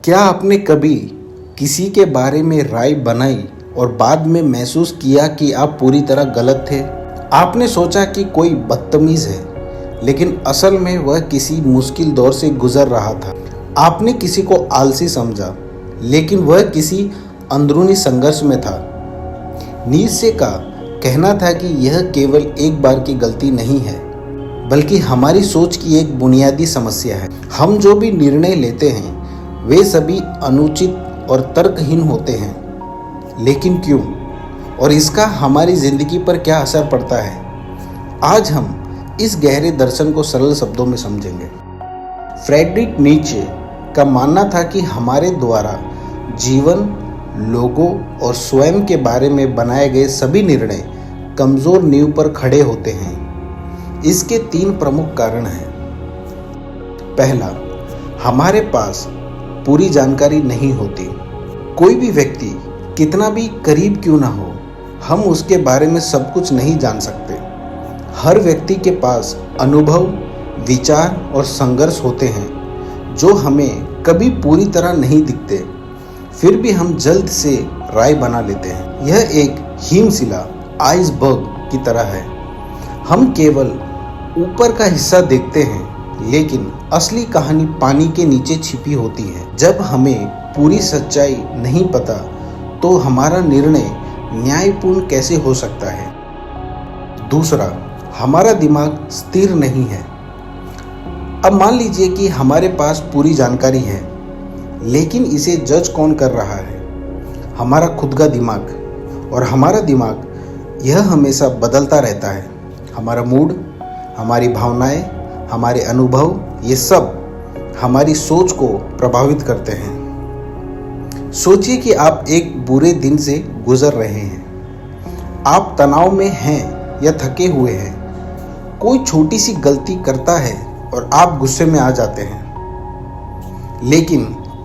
क्या आपने कभी किसी के बारे में राय बनाई और बाद में महसूस किया कि आप पूरी तरह गलत थे? आपने सोचा कि कोई बदतमीज है, लेकिन असल में वह किसी मुश्किल दौर से गुजर रहा था। आपने किसी को आलसी समझा, लेकिन वह किसी अंदरूनी संघर्ष में था। नीत्शे का कहना था कि यह केवल एक बार की गलती नहीं है, बल्कि हमारी सोच की एक बुनियादी समस्या है। हम जो भी निर्णय लेते हैं वे सभी अनुचित और तर्कहीन होते हैं, लेकिन क्यों और इसका हमारी जिंदगी पर क्या असर पड़ता है? आज हम इस गहरे दर्शन को सरल शब्दों में समझेंगे। फ्रेडरिक नीत्शे का मानना था कि हमारे द्वारा जीवन, लोगों और स्वयं के बारे में बनाए गए सभी निर्णय कमजोर नींव पर खड़े होते हैं। इसके 3 प्रमुख कारण हैं। पहला, हमारे पास पूरी जानकारी नहीं होती। कोई भी व्यक्ति कितना भी करीब क्यों ना हो, हम उसके बारे में सब कुछ नहीं जान सकते। हर व्यक्ति के पास अनुभव, विचार और संघर्ष होते हैं जो हमें कभी पूरी तरह नहीं दिखते, फिर भी हम जल्द से राय बना लेते हैं। यह एक हिमशिला आइसबर्ग की तरह है। हम केवल ऊपर का हिस्सा देखते हैं, लेकिन असली कहानी पानी के नीचे छिपी होती है। जब हमें पूरी सच्चाई नहीं पता तो हमारा निर्णय न्यायपूर्ण कैसे हो सकता है? दूसरा, हमारा दिमाग स्थिर नहीं है। अब मान लीजिए कि हमारे पास पूरी जानकारी है, लेकिन इसे जज कौन कर रहा है? हमारा खुद का दिमाग। और हमारा दिमाग यह हमेशा बदलता रहता है। हमारा मूड, हमारी भावनाएं, हमारे अनुभव, ये सब हमारी सोच को प्रभावित करते हैं। सोचिए कि आप एक बुरे दिन से गुजर रहे हैं। आप तनाव में हैं या थके हुए हैं। कोई छोटी सी गलती करता है और आप गुस्से में आ जाते हैं। लेकिन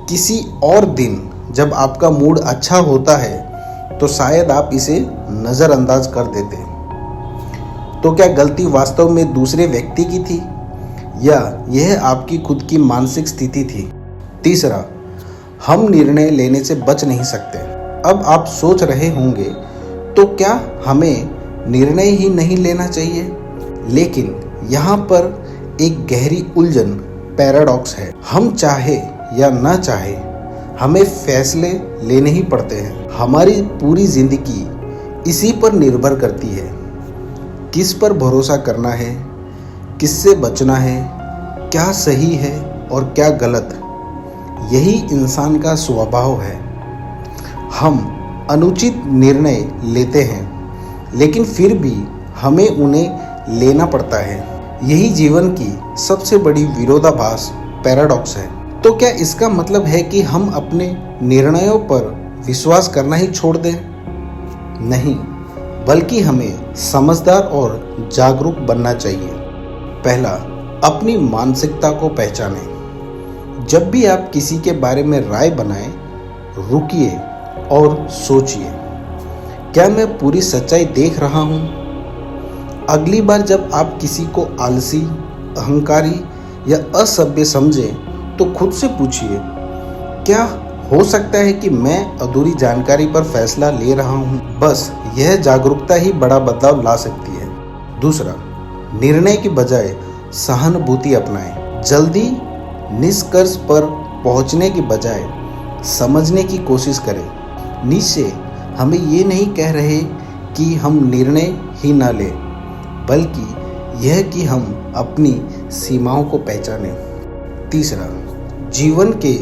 किसी और दिन जब आपका मूड अच्छा होता है तो शायद आप इसे नज़रअंदाज कर देते हैं। तो क्या गलती वास्तव में दूसरे व्यक्ति की थी या यह आपकी खुद की मानसिक स्थिति थी? तीसरा, हम निर्णय लेने से बच नहीं सकते। अब आप सोच रहे होंगे, तो क्या हमें निर्णय ही नहीं लेना चाहिए? लेकिन यहाँ पर एक गहरी उलझन, पैराडॉक्स है। हम चाहे या ना चाहे, हमें फैसले लेने ही पड़ते हैं। हमारी पूरी जिंदगी इसी पर निर्भर करती है। किस पर भरोसा करना है, किससे बचना है, क्या सही है और क्या गलत। यही इंसान का स्वभाव है। हम अनुचित निर्णय लेते हैं, लेकिन फिर भी हमें उन्हें लेना पड़ता है। यही जीवन की सबसे बड़ी विरोधाभास, पैराडॉक्स है। तो क्या इसका मतलब है कि हम अपने निर्णयों पर विश्वास करना ही छोड़ दें? नहीं, बल्कि हमें समझदार और जागरूक बनना चाहिए। पहला, अपनी मानसिकता को पहचानें। जब भी आप किसी के बारे में राय बनाएं, रुकिए और सोचिए, क्या मैं पूरी सच्चाई देख रहा हूं? अगली बार जब आप किसी को आलसी, अहंकारी या असभ्य समझें तो खुद से पूछिए, क्या हो सकता है कि मैं अधूरी जानकारी पर फैसला ले रहा हूं? बस यह जागरूकता ही बड़ा बदलाव ला सकती है। दूसरा, निर्णय की बजाय सहानुभूति अपनाएं। जल्दी निष्कर्ष पर पहुंचने की बजाय समझने की कोशिश करें। नीत्शे हमें ये नहीं कह रहे कि हम निर्णय ही ना लें, बल्कि यह कि हम अपनी सीमाओं को पहचानें। तीसरा, जीवन के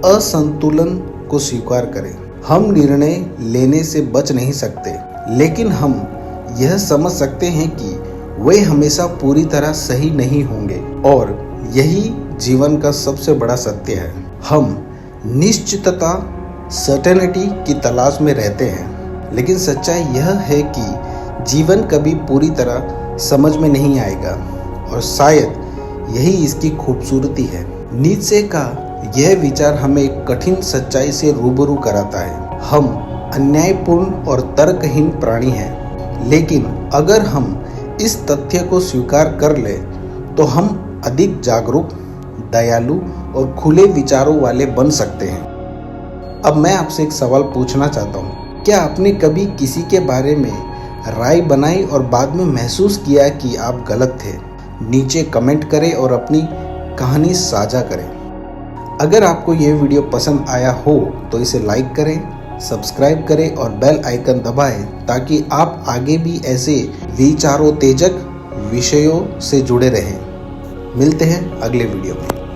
असंतुलन को स्वीकार करें। हम निर्णय लेने से बच नहीं सकते, लेकिन हम यह समझ सकते हैं कि वे हमेशा पूरी तरह सही नहीं होंगे, और यही जीवन का सबसे बड़ा सत्य है। हम निश्चितता, सर्टेनिटी की तलाश में रहते हैं, लेकिन सच्चाई यह है कि जीवन कभी पूरी तरह समझ में नहीं आएगा, और शायद यही इसकी खूबसूरती है। नीत्शे का यह विचार हमें एक कठिन सच्चाई से रूबरू कराता है। हम अन्यायपूर्ण और तर्कहीन प्राणी हैं, लेकिन अगर हम इस तथ्य को स्वीकार कर ले तो हम अधिक जागरूक, दयालु और खुले विचारों वाले बन सकते हैं। अब मैं आपसे एक सवाल पूछना चाहता हूँ, क्या आपने कभी किसी के बारे में राय बनाई और बाद में महसूस किया कि आप गलत थे? नीचे कमेंट करें और अपनी कहानी साझा करें। अगर आपको ये वीडियो पसंद आया हो तो इसे लाइक करें, सब्सक्राइब करें और बेल आइकन दबाएं ताकि आप आगे भी ऐसे विचारोत्तेजक विषयों से जुड़े रहें। मिलते हैं अगले वीडियो में।